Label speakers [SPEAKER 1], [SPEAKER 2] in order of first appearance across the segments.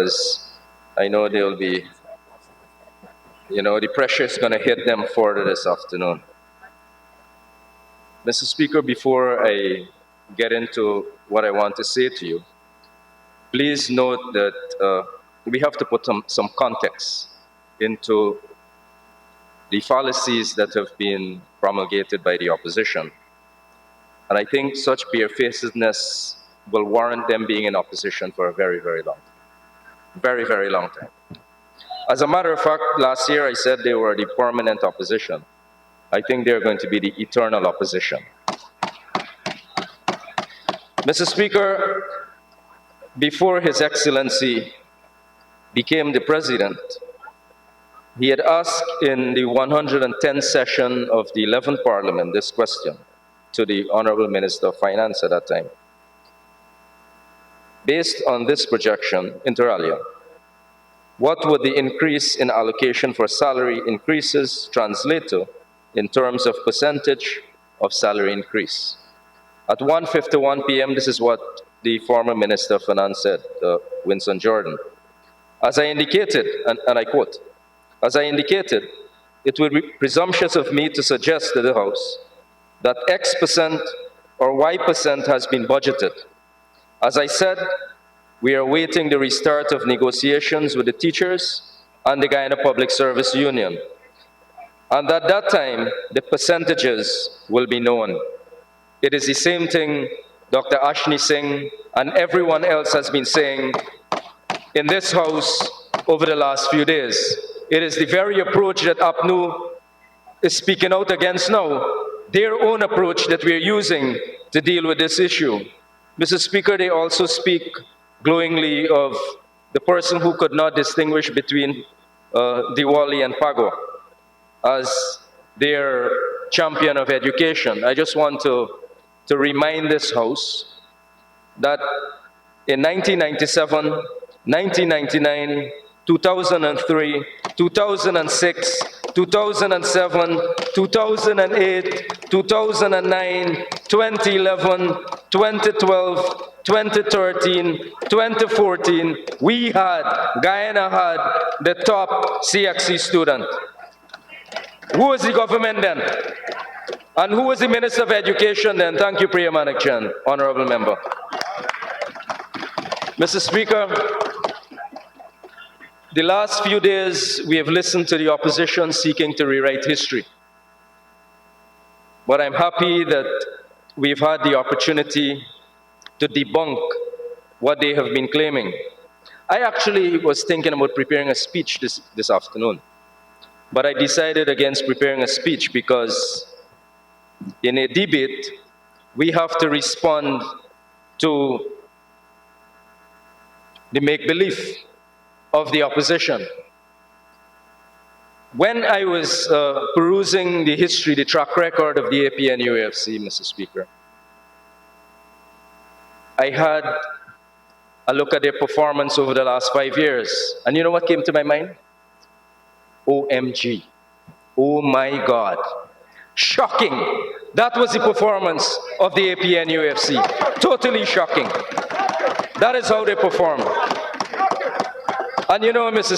[SPEAKER 1] because I know they'll be, the pressure is going to hit them further this afternoon. Mr. Speaker, before I get into what I want to say to you, please note that we have to put some context into the fallacies that have been promulgated by the opposition. And I think such barefacedness will warrant them being in opposition for a very, very long time. Very, very long time. As a matter of fact, last year I said they were the permanent opposition. I think they're going to be the eternal opposition. Mr. Speaker, before His Excellency became the President, he had asked in the 110th session of the 11th Parliament this question to the Honorable Minister of Finance at that time. Based on this projection, inter alia, what would the increase in allocation for salary increases translate to in terms of percentage of salary increase? At 1:51 p.m., this is what the former Minister of Finance said, Winston Jordan. As I indicated, and I quote, "As I indicated, it would be presumptuous of me to suggest to the House that X percent or Y percent has been budgeted. As I said, we are awaiting the restart of negotiations with the teachers and the Guyana Public Service Union. And at that time, the percentages will be known." It is the same thing Dr. Ashni Singh and everyone else has been saying in this House over the last few days. It is the very approach that APNU is speaking out against now, their own approach that we're using to deal with this issue. Mr. Speaker, they also speak glowingly of the person who could not distinguish between Diwali and Pago as their champion of education. I just want to remind this House that in 1997, 1999, 2003, 2006, 2007, 2008, 2009, 2011, 2012, 2013, 2014, Guyana had the top CXC student. Who was the government then? And who was the Minister of Education then? Thank you, Priya Manikchan, Honorable Member. Mr. Speaker, the last few days we have listened to the opposition seeking to rewrite history. But I'm happy that we've had the opportunity to debunk what they have been claiming. I actually was thinking about preparing a speech this afternoon, but I decided against preparing a speech because in a debate, we have to respond to the make-believe of the opposition. When I was perusing the history, the track record of the APNUFC, Mr. Speaker, I had a look at their performance over the last 5 years. And you know what came to my mind? OMG. Oh my God. Shocking. That was the performance of the APNUFC. Totally shocking. That is how they perform. And you know, Mr.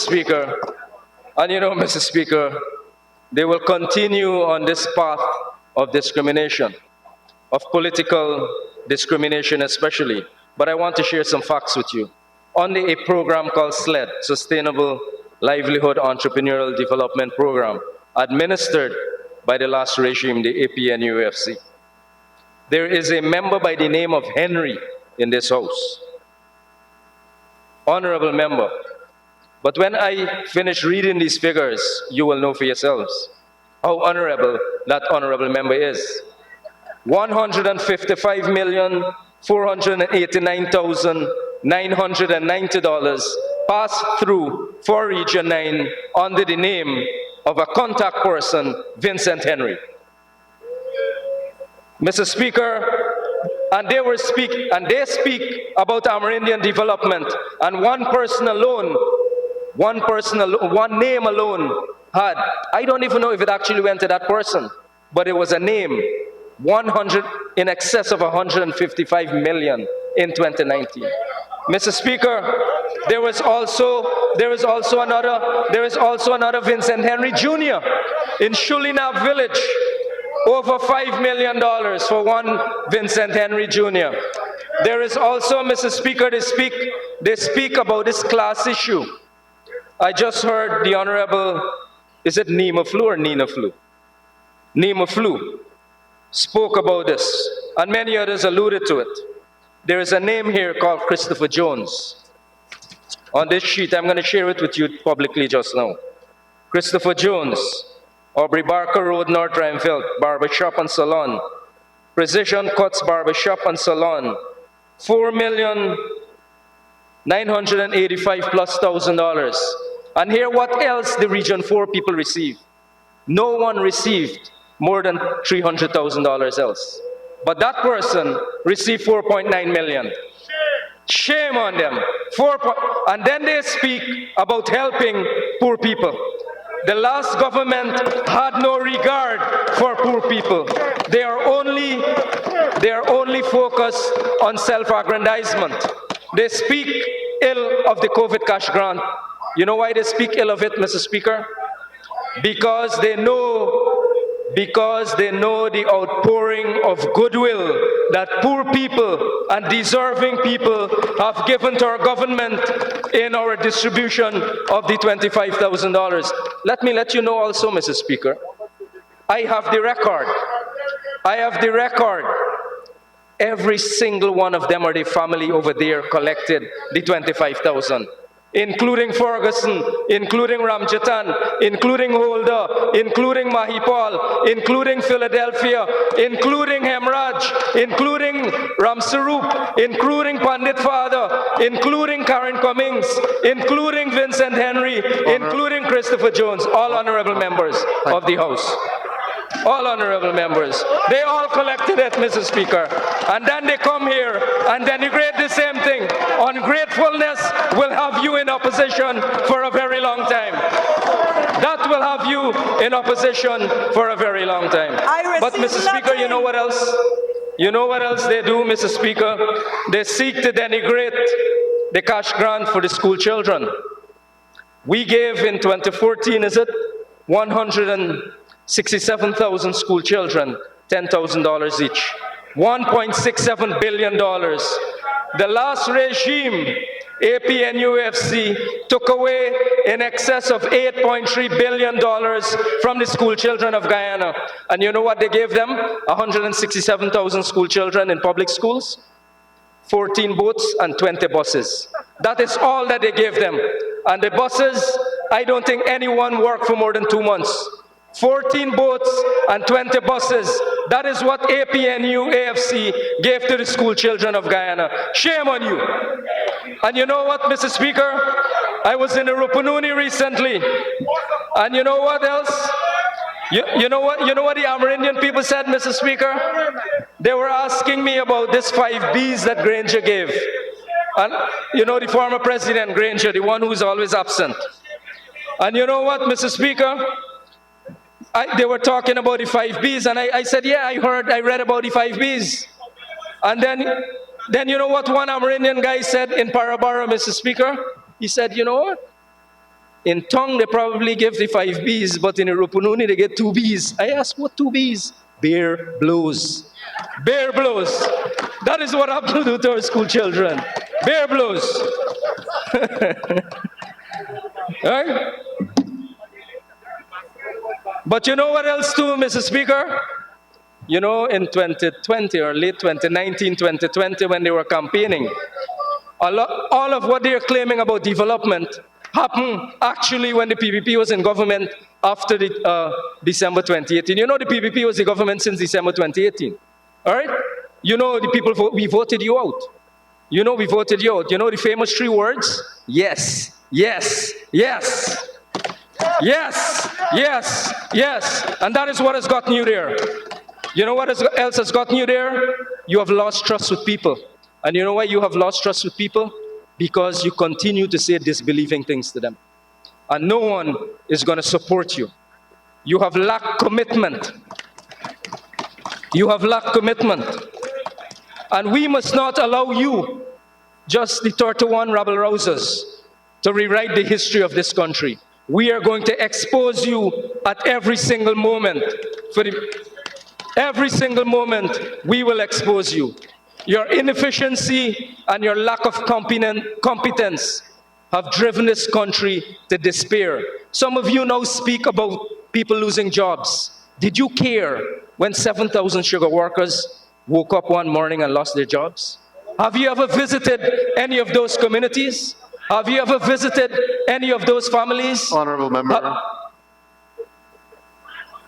[SPEAKER 1] Speaker, they will continue on this path of discrimination, of political discrimination especially. But I want to share some facts with you. Under a program called SLED, Sustainable Livelihood Entrepreneurial Development Program, administered by the last regime, the APNUFC, there is a member by the name of Henry in this House. Honorable member. But when I finish reading these figures, you will know for yourselves how honorable that honorable member is. $155,489,990 passed through for Region 9 under the name of a contact person, Vincent Henry. Mr. Speaker, and they speak about Amerindian development, and one name alone had, I don't even know if it actually went to that person, but it was a name, in excess of 155 million in 2019. Mr. Speaker, there was also another Vincent Henry Jr. in Shulinap Village. Over $5 million for one Vincent Henry Jr. There is also, Mr. Speaker, they speak about this class issue. I just heard the Honorable, is it Nima Flu or Nina Flu? Nima Flu spoke about this, and many others alluded to it. There is a name here called Christopher Jones. On this sheet, I'm going to share it with you publicly just now. Christopher Jones, Aubrey Barker Road, North Rhinefeld, Barbershop and Salon. Precision Cuts Barbershop and Salon. $4,985,000+. And here what else the Region 4 people received. No one received more than $300,000 else. But that person received 4.9 million. Shame on them. And then they speak about helping poor people. The last government had no regard for poor people. They are only focused on self-aggrandizement. They speak ill of the COVID cash grant. You know why they speak ill of it, Mr. Speaker? Because they know the outpouring of goodwill that poor people and deserving people have given to our government in our distribution of the $25,000. Let me let you know also, Mr. Speaker, I have the record. Every single one of them or the family over there collected the $25,000. Including Ferguson, including Ramjatan, including Holder, including Mahipal, including Philadelphia, including Hemraj, including Ramsarup, including Pandit Father, including Karen Cummings, including Vincent Henry, including Christopher Jones, all honorable members of the House. All honorable members. They all collected it, Mr. Speaker. And then they come here and denigrate the same thing. Ungratefulness will have you in opposition for a very long time. That will have you in opposition for a very long time. But Mr. Speaker, you know what else? You know what else they do, Mr. Speaker? They seek to denigrate the cash grant for the school children. We gave in 2014, is it? 167,000 school children, $10,000 each. $1.67 billion. The last regime, APNUFC, took away in excess of $8.3 billion from the school children of Guyana. And you know what they gave them? 167,000 school children in public schools, 14 boats and 20 buses. That is all that they gave them. And the buses, I don't think anyone worked for more than 2 months. 14 boats and 20 buses. That is what APNU AFC gave to the school children of Guyana. Shame on you. And you know what, Mr. Speaker? I was in the Rupununi recently. And you know what else? You know what the Amerindian people said, Mr. Speaker? They were asking me about this 5 Bs that Granger gave. And you know the former president, Granger, the one who's always absent. And you know what, Mr. Speaker? They were talking about the 5 Bs, and I said, yeah, I read about the 5 Bs. And then you know what one Amerindian guy said in Parabara, Mr. Speaker? He said, you know what? In Tong, they probably give the 5 Bs, but in Rupununi, they get 2 Bs. I asked, what 2 Bs? Bear blows. Bear blows. That is what happened to our school children. Bear blows. All right? But you know what else too, Mr. Speaker? You know, in 2020 or late 2019, 2020, when they were campaigning, all of what they're claiming about development happened actually when the PPP was in government after December 2018. You know the PPP was in government since December 2018. All right? You know the people, we voted you out. You know we voted you out. You know the famous 3 words? Yes, yes, yes. Yes, yes, yes. And that is what has gotten you there. You know what else has gotten you there? You have lost trust with people. And you know why you have lost trust with people? Because you continue to say disbelieving things to them. And no one is going to support you. You have lacked commitment. You have lacked commitment. And we must not allow you just the 31 rabble-rousers to rewrite the history of this country. We are going to expose you at every single moment. Every single moment, we will expose you. Your inefficiency and your lack of competence have driven this country to despair. Some of you now speak about people losing jobs. Did you care when 7,000 sugar workers woke up one morning and lost their jobs? Have you ever visited any of those communities? Have you ever visited any of those families?
[SPEAKER 2] Honourable member,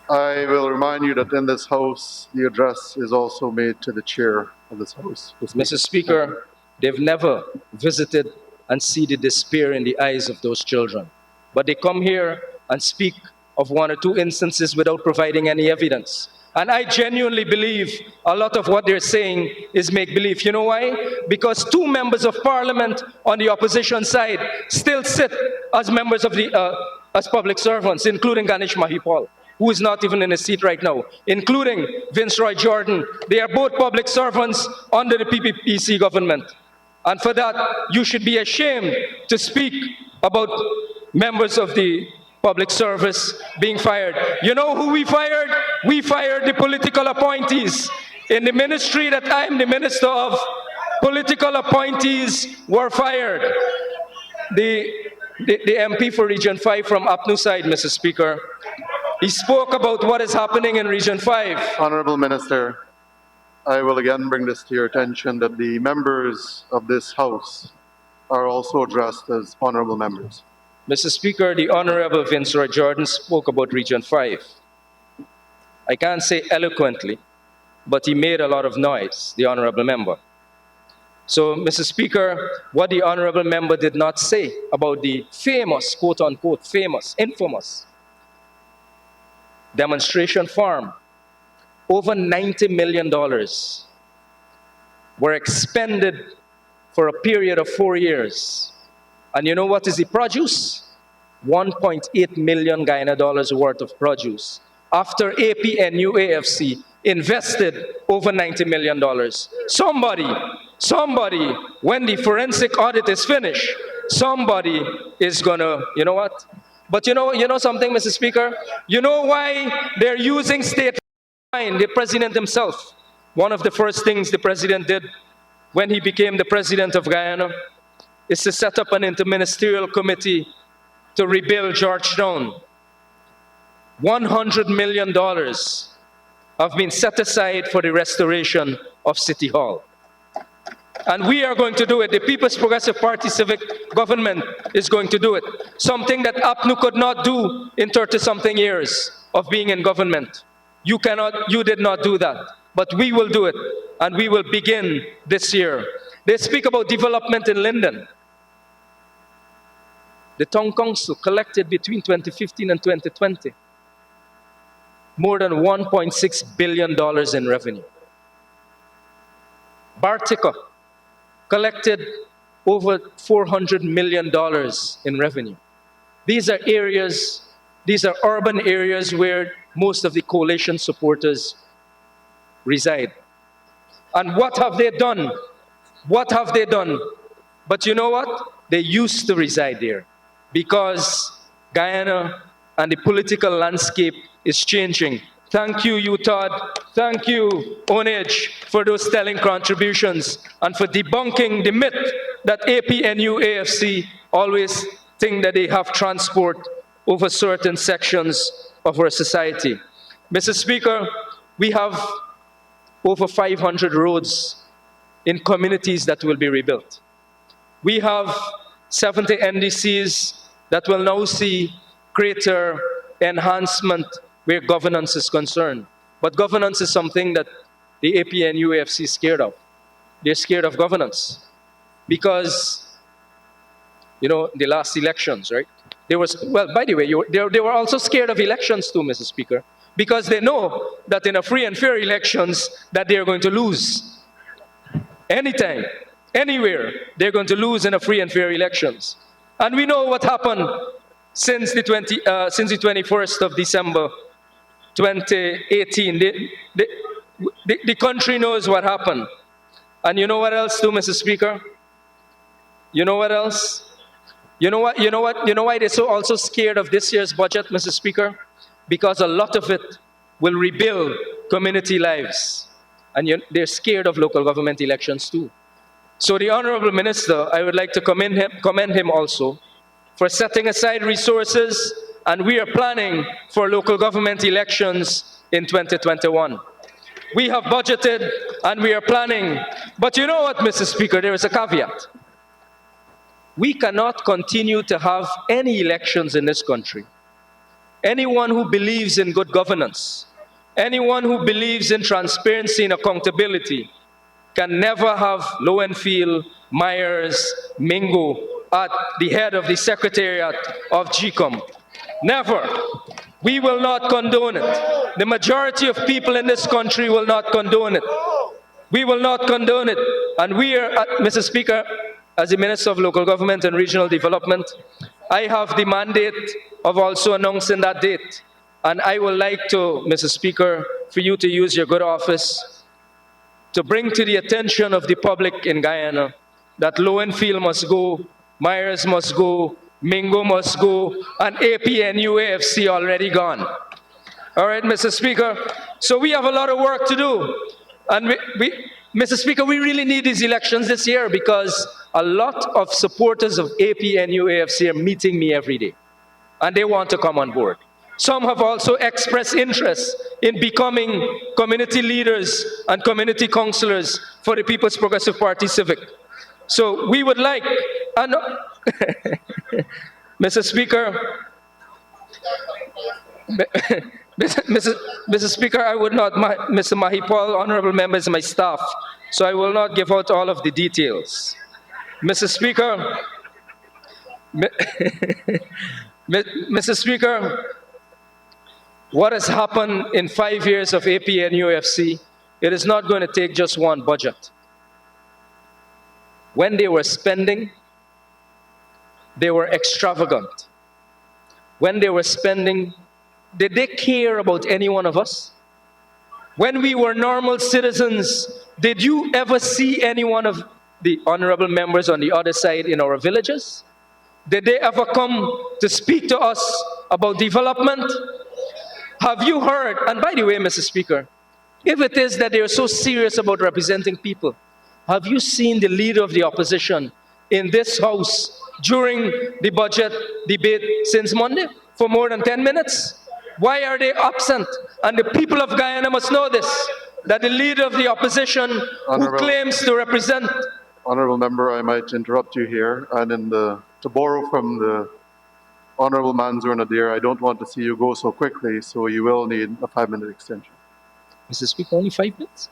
[SPEAKER 2] I will remind you that in this House, the address is also made to the chair of this House.
[SPEAKER 1] Mr. Speaker, they've never visited and see the despair in the eyes of those children. But they come here and speak of one or two instances without providing any evidence. And I genuinely believe a lot of what they're saying is make-believe. You know why? Because two members of parliament on the opposition side still sit as members of as public servants, including Ganesh Mahipal, who is not even in a seat right now, including Vince Roy Jordan. They are both public servants under the PPPC government. And for that, you should be ashamed to speak about members of the public service being fired. You know who we fired? We fired the political appointees. In the ministry that I'm the minister of, political appointees were fired. The MP for Region 5 from APNU side, Mr. Speaker, he spoke about what is happening in Region 5.
[SPEAKER 2] Honourable Minister, I will again bring this to your attention that the members of this House are also addressed as honourable members.
[SPEAKER 1] Mr. Speaker, the Honourable Vince Roy Jordan spoke about Region 5. I can't say eloquently, but he made a lot of noise, the Honourable Member. So, Mr. Speaker, what the Honourable Member did not say about the famous, quote-unquote, famous, infamous demonstration farm, over $90 million were expended for a period of 4 years. And you know what is the produce? 1.8 million Guyana dollars worth of produce. After AP and UAFC invested over $90 million. Somebody, when the forensic audit is finished, somebody is gonna, you know what? But you know something, Mr. Speaker? You know why they're using state line? The president himself. One of the first things the president did when he became the president of Guyana is to set up an interministerial committee to rebuild Georgetown. $100 million have been set aside for the restoration of City Hall. And we are going to do it. The People's Progressive Party civic government is going to do it. Something that APNU could not do in 30-something years of being in government. You did not do that. But we will do it. And we will begin this year. They speak about development in Linden. The town council collected between 2015 and 2020 more than $1.6 billion in revenue. Bartica collected over $400 million in revenue. These are urban areas where most of the coalition supporters reside. And what have they done? What have they done? But you know what? They used to reside there because Guyana and the political landscape is changing. Thank you, Todd. Thank you, Onage, for those stellar contributions and for debunking the myth that AP and UAFC always think that they have transport over certain sections of our society. Mr. Speaker, we have over 500 roads in communities that will be rebuilt. We have 70 NDCs that will now see greater enhancement where governance is concerned. But governance is something that the AP and UAFC is scared of. They're scared of governance. Because, the last elections, right? By the way, they were also scared of elections too, Mr. Speaker, because they know that in a free and fair elections that they're going to lose. Anytime, anywhere, they're going to lose in a free and fair elections. And we know what happened since the 21st of December 2018. The country knows what happened. And you know what else too, Mr. Speaker? You know what else? You know why they're so also scared of this year's budget, Mr. Speaker? Because a lot of it will rebuild community lives. And they're scared of local government elections too. So the Honorable Minister, I would like to commend him also for setting aside resources, and we are planning for local government elections in 2021. We have budgeted and we are planning. But you know what, Mr. Speaker, there is a caveat. We cannot continue to have any elections in this country. Anyone who believes in good governance, anyone who believes in transparency and accountability can never have Lowenfield, Myers, Mingo at the head of the Secretariat of GCOM. Never. We will not condone it. The majority of people in this country will not condone it. We will not condone it. And we are, Mr. Speaker, as the Minister of Local Government and Regional Development, I have the mandate of also announcing that date. And I would like to, Mr. Speaker, for you to use your good office to bring to the attention of the public in Guyana that Lowenfield must go, Myers must go, Mingo must go, and APNU AFC already gone. All right, Mr. Speaker. So we have a lot of work to do. And Mr. Speaker, we really need these elections this year because a lot of supporters of APNU AFC are meeting me every day. And they want to come on board. Some have also expressed interest in becoming community leaders and community councillors for the People's Progressive Party Civic. So we would like, and Mr. Speaker, Mr. Speaker, I would not, Mr. Mahipal, honorable members, my staff, so I will not give out all of the details. Mr. Speaker, Mr. Speaker, what has happened in 5 years of APNUFC, it is not going to take just one budget. When they were spending, they were extravagant. When they were spending, did they care about any one of us? When we were normal citizens, did you ever see any one of the honorable members on the other side in our villages? Did they ever come to speak to us about development? Have you heard, and by the way, Mr. Speaker, if it is that they are so serious about representing people, have you seen the leader of the opposition in this house during the budget debate since Monday for more than 10 minutes? Why are they absent? And the people of Guyana must know this, that the leader of the opposition who claims to represent...
[SPEAKER 2] Honorable member, I might interrupt you here, and to borrow from the Honorable Manzoor Nadir, I don't want to see you go so quickly, so you will need a 5-minute extension.
[SPEAKER 1] Mr. Speaker, only 5 minutes?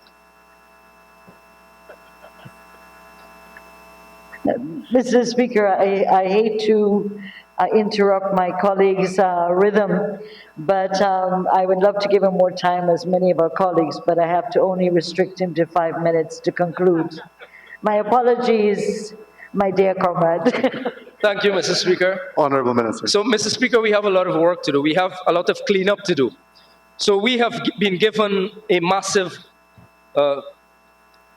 [SPEAKER 3] Mr. Speaker, I hate to interrupt my colleague's rhythm, but I would love to give him more time, as many of our colleagues, but I have to only restrict him to 5 minutes to conclude. My apologies, my dear comrade.
[SPEAKER 1] Thank you, Mr. Speaker.
[SPEAKER 2] Honorable Minister.
[SPEAKER 1] So, Mr. Speaker, we have a lot of work to do. We have a lot of cleanup to do. So we have been given a massive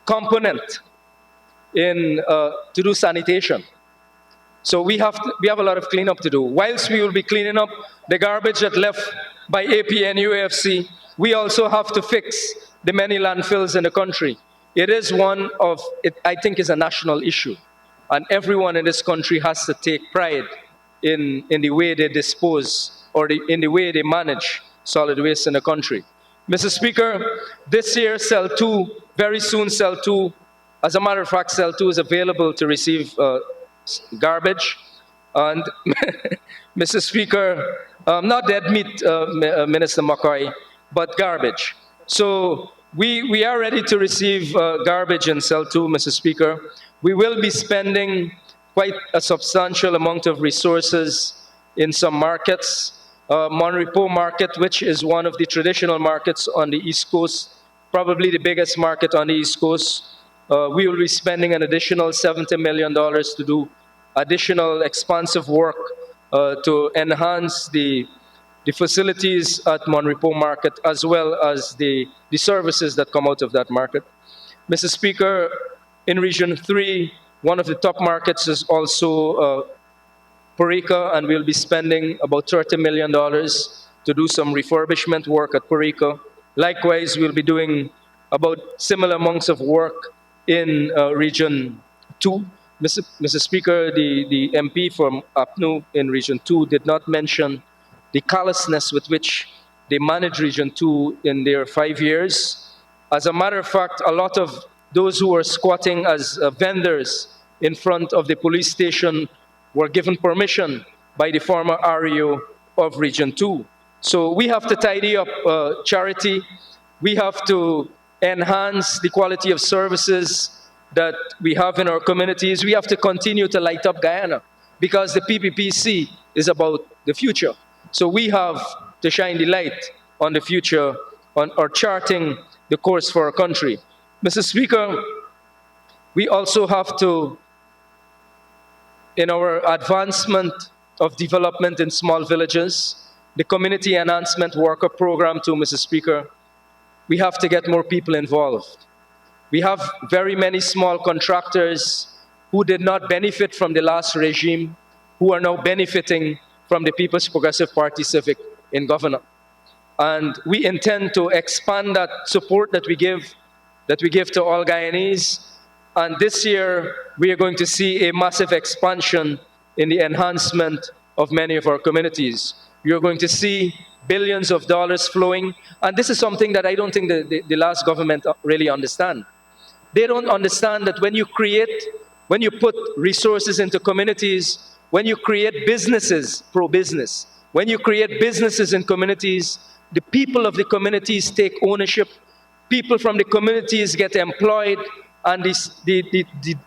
[SPEAKER 1] component in to do sanitation. So we have a lot of cleanup to do. Whilst we will be cleaning up the garbage that left by APNUFC, we also have to fix the many landfills in the country. It is one of, I think, is a national issue. And everyone in this country has to take pride in the way they dispose or in the way they manage solid waste in the country. Mr. Speaker, this year, Cell 2, very soon Cell 2, as a matter of fact, Cell 2 is available to receive garbage. And Mr. Speaker, not dead meat, Minister McCoy, but garbage. So we are ready to receive garbage in Cell 2, Mr. Speaker. We will be spending quite a substantial amount of resources in some markets. Monrepo market, which is one of the traditional markets on the East Coast, probably the biggest market on the East Coast. We will be spending an additional $70 million to do additional expansive work to enhance the facilities at Monrepo market, as well as the services that come out of that market. Mr. Speaker, in Region 3, one of the top markets is also Porica, and we'll be spending about $30 million to do some refurbishment work at Porica. Likewise, we'll be doing about similar amounts of work in Region 2. Mr. Speaker, the MP from APNU in Region 2 did not mention the callousness with which they managed Region 2 in their 5 years. As a matter of fact, a lot of those who were squatting as vendors in front of the police station were given permission by the former REO of Region 2. So we have to tidy up charity. We have to enhance the quality of services that we have in our communities. We have to continue to light up Guyana because the PPPC is about the future. So we have to shine the light on the future, or charting the course for our country. Mr. Speaker, we also have to, in our advancement of development in small villages, the Community Enhancement Worker Program too, Mr. Speaker, we have to get more people involved. We have very many small contractors who did not benefit from the last regime, who are now benefiting from the People's Progressive Party Civic in government. And we intend to expand that support that we give to all Guyanese. And this year, we are going to see a massive expansion in the enhancement of many of our communities. You're going to see billions of dollars flowing. And this is something that I don't think the last government really understand. They don't understand that when you put resources into communities, when you create businesses, pro-business, when you create businesses in communities, the people of the communities take ownership, people from the communities get employed, and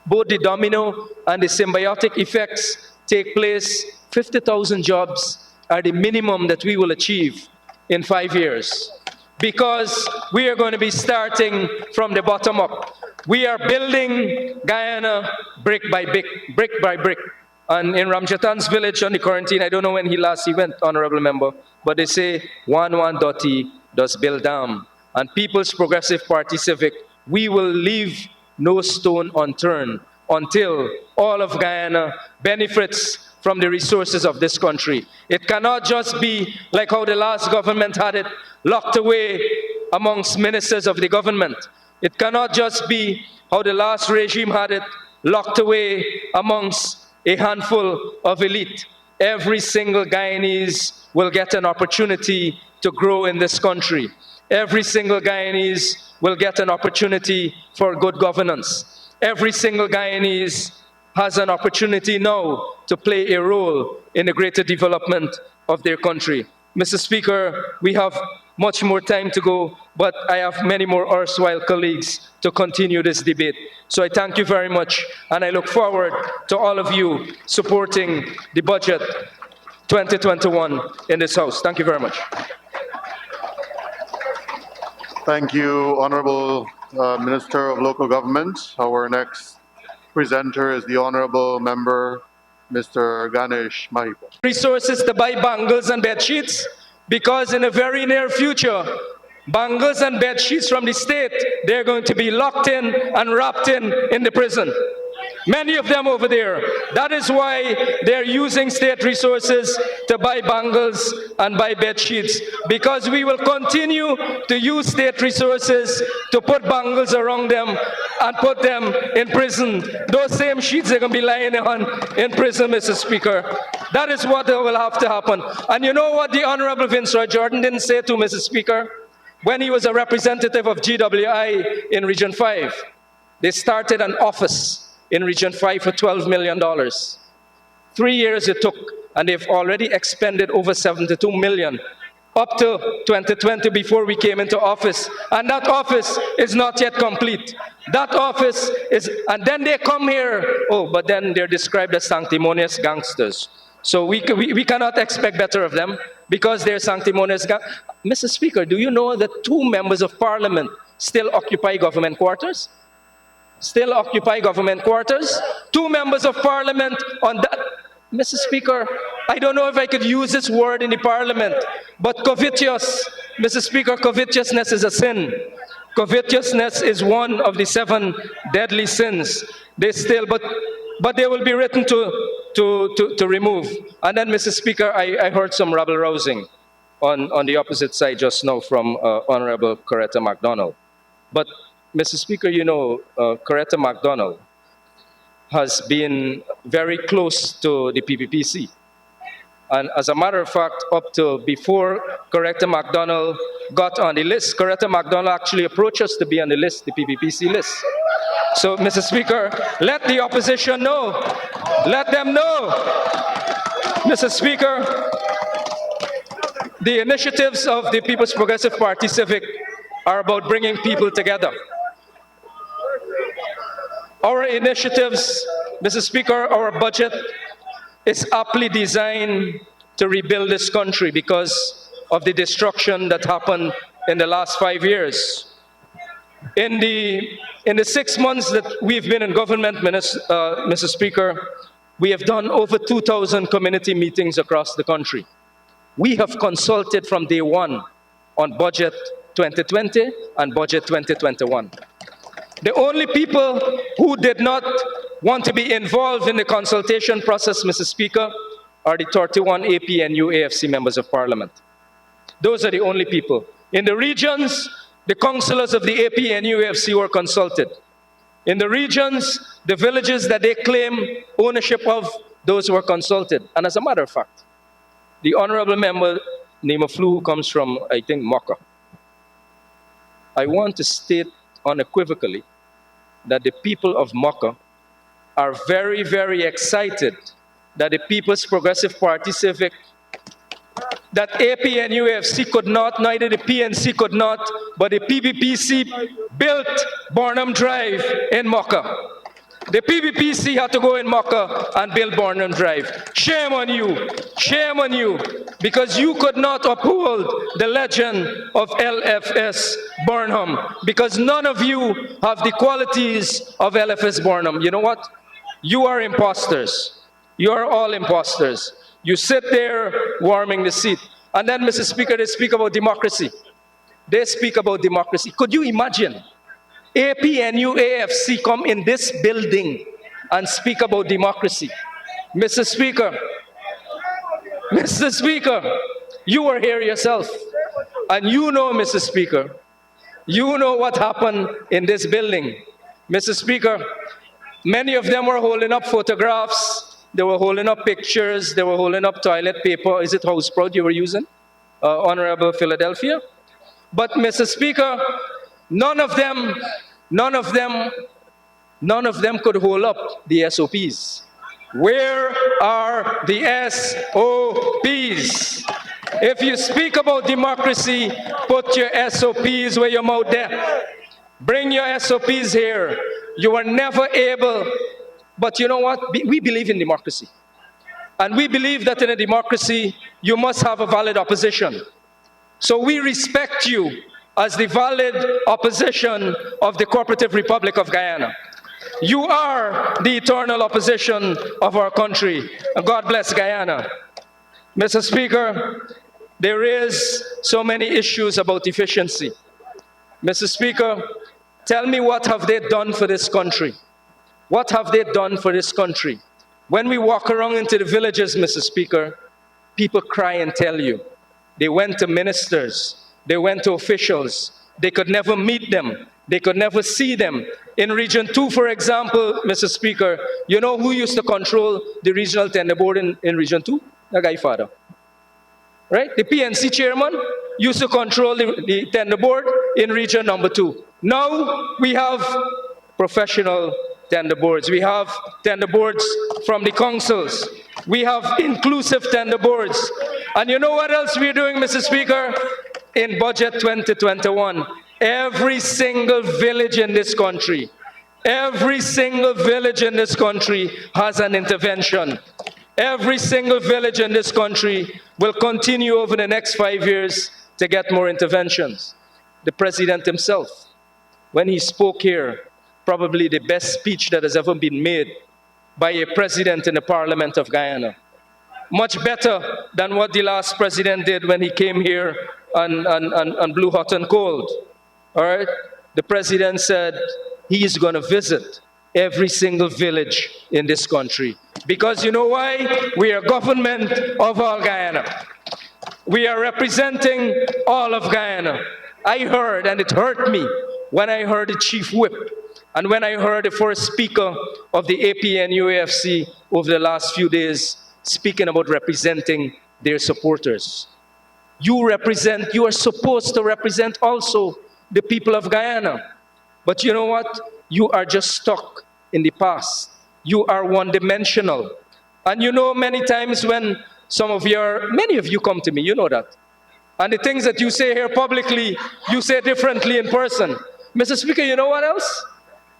[SPEAKER 1] both the domino and the symbiotic effects take place. 50,000 jobs are the minimum that we will achieve in 5 years, because we are going to be starting from the bottom up. We are building Guyana brick by brick, brick by brick. And in Ramjatan's village on the quarantine, I don't know when he went, honorable member, but they say, one dotty does build dam. And People's Progressive Party Civic, we will leave no stone unturned until all of Guyana benefits from the resources of this country. It cannot just be like how the last government had it, locked away amongst ministers of the government. It cannot just be how the last regime had it, locked away amongst a handful of elite. Every single Guyanese will get an opportunity to grow in this country. Every single Guyanese will get an opportunity for good governance. Every single Guyanese has an opportunity now to play a role in the greater development of their country. Mr. Speaker, we have much more time to go, but I have many more erstwhile colleagues to continue this debate. So I thank you very much, and I look forward to all of you supporting the budget 2021 in this House. Thank you very much.
[SPEAKER 2] Thank you, Honorable Minister of Local Government. Our next presenter is the Honorable Member, Mr. Ganesh Mahipa.
[SPEAKER 1] Resources to buy bangles and bed sheets, because in the very near future, bangles and bed sheets from the state, they're going to be locked in and wrapped in the prison. Many of them over there. That is why they're using state resources to buy bangles and buy bed sheets, because we will continue to use state resources to put bangles around them and put them in prison. Those same sheets they're going to be lying on in prison, Mr. Speaker. That is what will have to happen. And you know what the Honorable Vince Roy Jordan didn't say to Mr. Speaker? When he was a representative of GWI in Region 5, they started an office in Region 5 for $12 million. 3 years it took, and they've already expended over $72 million up to 2020 before we came into office. And that office is not yet complete. That office is, and then they come here, but then they're described as sanctimonious gangsters. So we cannot expect better of them because they're sanctimonious gangsters. Mr. Speaker, do you know that 2 members of parliament still occupy government quarters? Still occupy government quarters? 2 members of parliament on that. Mr. Speaker, I don't know if I could use this word in the parliament, but covetous, Mr. Speaker, covetousness is a sin. Covetousness is one of the 7 deadly sins. But they will be written to remove. And then, Mr. Speaker, I heard some rabble-rousing on the opposite side just now from Honorable Coretta MacDonald. But, Mr. Speaker, you know, Coretta MacDonald has been very close to the PPPC. And as a matter of fact, up to before Coretta MacDonald got on the list, Coretta MacDonald actually approached us to be on the list, the PPPC list. So, Mr. Speaker, let the opposition know. Let them know. Mr. Speaker, the initiatives of the People's Progressive Party Civic are about bringing people together. Our initiatives, Mr. Speaker, our budget is aptly designed to rebuild this country because of the destruction that happened in the last 5 years. In the 6 months that we've been in government, Mr. Speaker, we have done over 2,000 community meetings across the country. We have consulted from day one on Budget 2020 and Budget 2021. The only people who did not want to be involved in the consultation process, Mr. Speaker, are the 31 APNU AFC members of Parliament. Those are the only people. In the regions, the councillors of the APNU AFC were consulted. In the regions, the villages that they claim ownership of, those were consulted. And as a matter of fact, the honorable member, Nema Flu, who comes from, I think, Mocha, I want to state unequivocally that the people of Mocha are very, very excited that the People's Progressive Party Civic, that APNU AFC could not, neither the PNC could not, but the PPPC built Barnum Drive in Mocha. The PPPC had to go in Mocha and build Barnum Drive. Shame on you, because you could not uphold the legend of LFS Barnum, because none of you have the qualities of LFS Barnum. You know what? You are imposters. You are all imposters. You sit there warming the seat. And then, Mr. Speaker, they speak about democracy. They speak about democracy. Could you imagine APNU AFC come in this building and speak about democracy? Mr. Speaker, you were here yourself. And you know, Mr. Speaker, you know what happened in this building. Mr. Speaker, many of them were holding up photographs. They were holding up pictures. They were holding up toilet paper. Is it house proud you were using, Honorable Philadelphia? But, Mr. Speaker, none of them could hold up the SOPs. Where are the SOPs? If you speak about democracy, put your SOPs where your mouth there. Bring your SOPs here. You were never able. But you know what? We believe in democracy. And we believe that in a democracy, you must have a valid opposition. So we respect you as the valid opposition of the Cooperative Republic of Guyana. You are the eternal opposition of our country. And God bless Guyana. Mr. Speaker, there is so many issues about efficiency. Mr. Speaker, tell me, what have they done for this country? What have they done for this country? When we walk around into the villages, Mr. Speaker, people cry and tell you. They went to ministers. They went to officials. They could never meet them. They could never see them. In Region 2, for example, Mr. Speaker, you know who used to control the regional tender board in Region 2? The guy father. Right? The PNC chairman used to control the tender board in Region number 2. Now we have professional tender boards. We have tender boards from the councils. We have inclusive tender boards. And you know what else we're doing, Mr. Speaker? In Budget 2021, every single village in this country, has an intervention. Every single village in this country will continue over the next 5 years to get more interventions. The President himself, when he spoke here, probably the best speech that has ever been made by a president in the Parliament of Guyana. Much better than what the last president did when he came here and blew hot and cold. All right? the president said he is going to visit every single village in this country. Because you know why? We are government of all Guyana. We are representing all of Guyana. I heard, and it hurt me, when I heard the chief whip and when I heard the first speaker of the APNUAFC over the last few days speaking about representing their supporters. You are supposed to represent also the people of Guyana. But you know what? You are just stuck in the past. You are one-dimensional. And you know, many times when many of you come to me, you know that. And the things that you say here publicly, you say differently in person. Mr. Speaker, you know what else?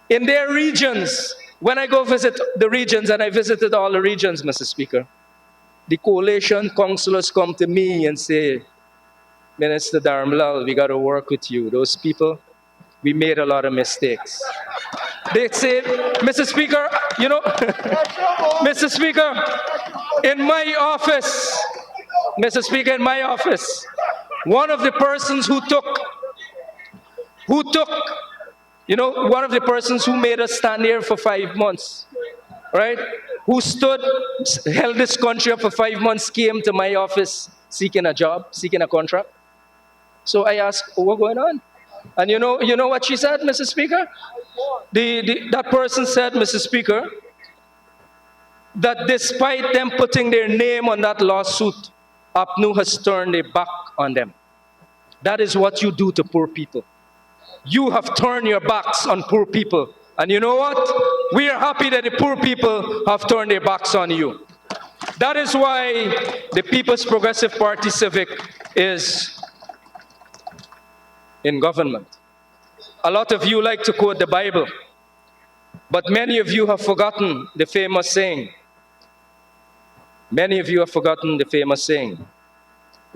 [SPEAKER 1] In their regions, when I go visit the regions, and I visited all the regions, Mr. Speaker, the coalition councillors come to me and say, Minister Dharamlall, we got to work with you. Those people, we made a lot of mistakes. They say, Mr. Speaker, you know, Mr. Speaker, in my office, Mr. Speaker, in my office, one of the persons one of the persons who made us stand here for 5 months, right? Who held this country up for 5 months, came to my office seeking a job, seeking a contract. So I asked, what's going on? And you know what she said, Mr. Speaker? That person said, Mr. Speaker, that despite them putting their name on that lawsuit, APNU has turned their back on them. That is what you do to poor people. You have turned your backs on poor people. And you know what? We are happy that the poor people have turned their backs on you. That is why the People's Progressive Party Civic is in government. A lot of you like to quote the Bible, but many of you have forgotten the famous saying. Many of you have forgotten the famous saying,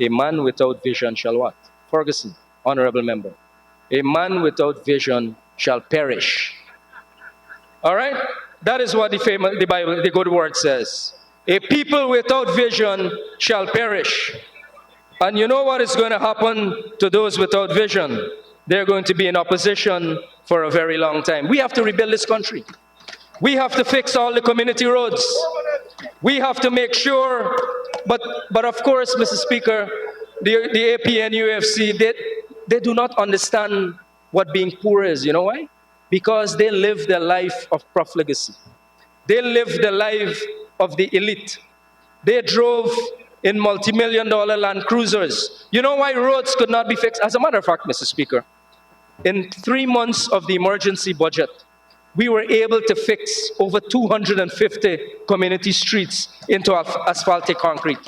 [SPEAKER 1] a man without vision shall what? Ferguson, honorable member. A man without vision shall perish. All right? That is what the Bible, the good word says. A people without vision shall perish. And you know what is going to happen to those without vision? They're going to be in opposition for a very long time. We have to rebuild this country. We have to fix all the community roads. We have to make sure, but of course, Mr. Speaker, the APNUFC, they do not understand what being poor is. You know why? Because they live the life of profligacy. They live the life of the elite. They drove in multi-million-dollar Land Cruisers. You know why roads could not be fixed? As a matter of fact, Mr. Speaker, in 3 months of the emergency budget, we were able to fix over 250 community streets into asphaltic concrete.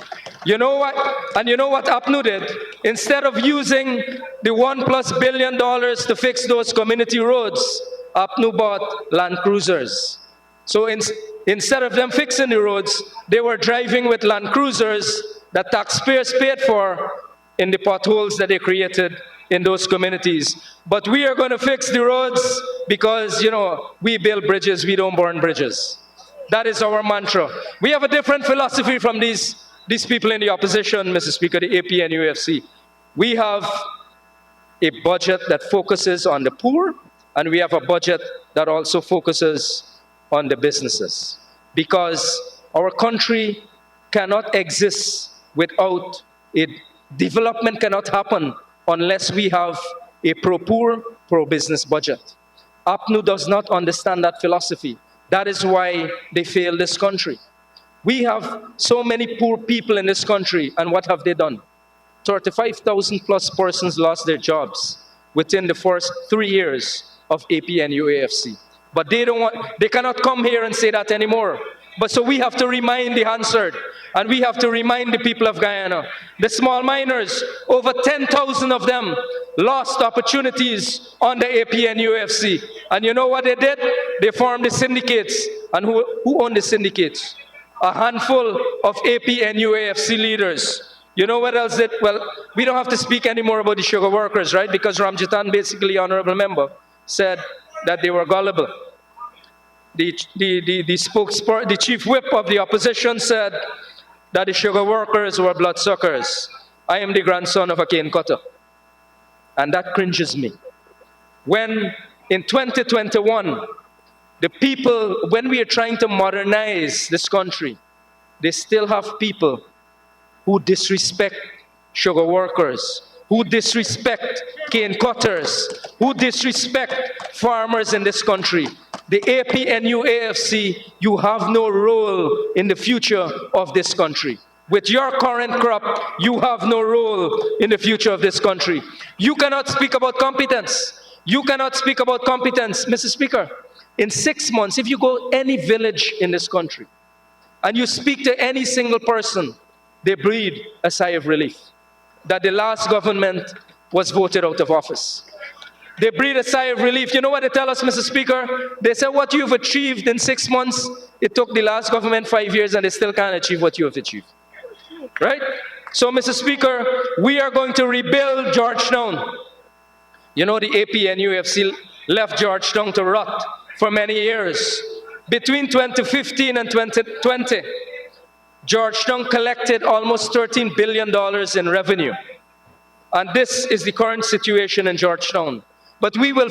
[SPEAKER 1] You know what? And you know what APNU did? Instead of using the $1+ billion to fix those community roads, APNU bought Land Cruisers. So instead of them fixing the roads, they were driving with Land Cruisers that taxpayers paid for in the potholes that they created in those communities. But we are going to fix the roads because, you know, we build bridges, we don't burn bridges. That is our mantra. We have a different philosophy from these people in the opposition, Mr. Speaker, the APNUFC. We have a budget that focuses on the poor, and we have a budget that also focuses on the businesses. Because our country cannot exist without it. Development cannot happen unless we have a pro-poor, pro-business budget. APNU does not understand that philosophy. That is why they fail this country. We have so many poor people in this country, and what have they done? 35,000 plus persons lost their jobs within the first 3 years of APNUAFC. But they cannot come here and say that anymore. But so we have to remind the answered, and we have to remind the people of Guyana. The small miners, over 10,000 of them lost opportunities on the APNUFC. And you know what they did? They formed the syndicates. And who owned the syndicates? A handful of APNUAFC leaders. You know what else did? Well, we don't have to speak anymore about the sugar workers, right? Because Ramjitan, basically, honorable member, said that they were gullible. The chief whip of the opposition said that the sugar workers were bloodsuckers. I am the grandson of a cane cutter. And that cringes me. when in 2021, the people, when we are trying to modernize this country, they still have people who disrespect sugar workers, who disrespect cane cutters, who disrespect farmers in this country. The APNU AFC, you have no role in the future of this country. With your current crop, you have no role in the future of this country. You cannot speak about competence. You cannot speak about competence, Mr. Speaker. In 6 months, if you go any village in this country and you speak to any single person, they breathe a sigh of relief that the last government was voted out of office. They breathe a sigh of relief. You know what they tell us, Mr. Speaker? They say what you've achieved in 6 months, it took the last government 5 years and they still can't achieve what you have achieved. Right? So, Mr. Speaker, we are going to rebuild Georgetown. You know, the APNUFC left Georgetown to rot for many years. Between 2015 and 2020, Georgetown collected almost $13 billion in revenue. And this is the current situation in Georgetown. But we will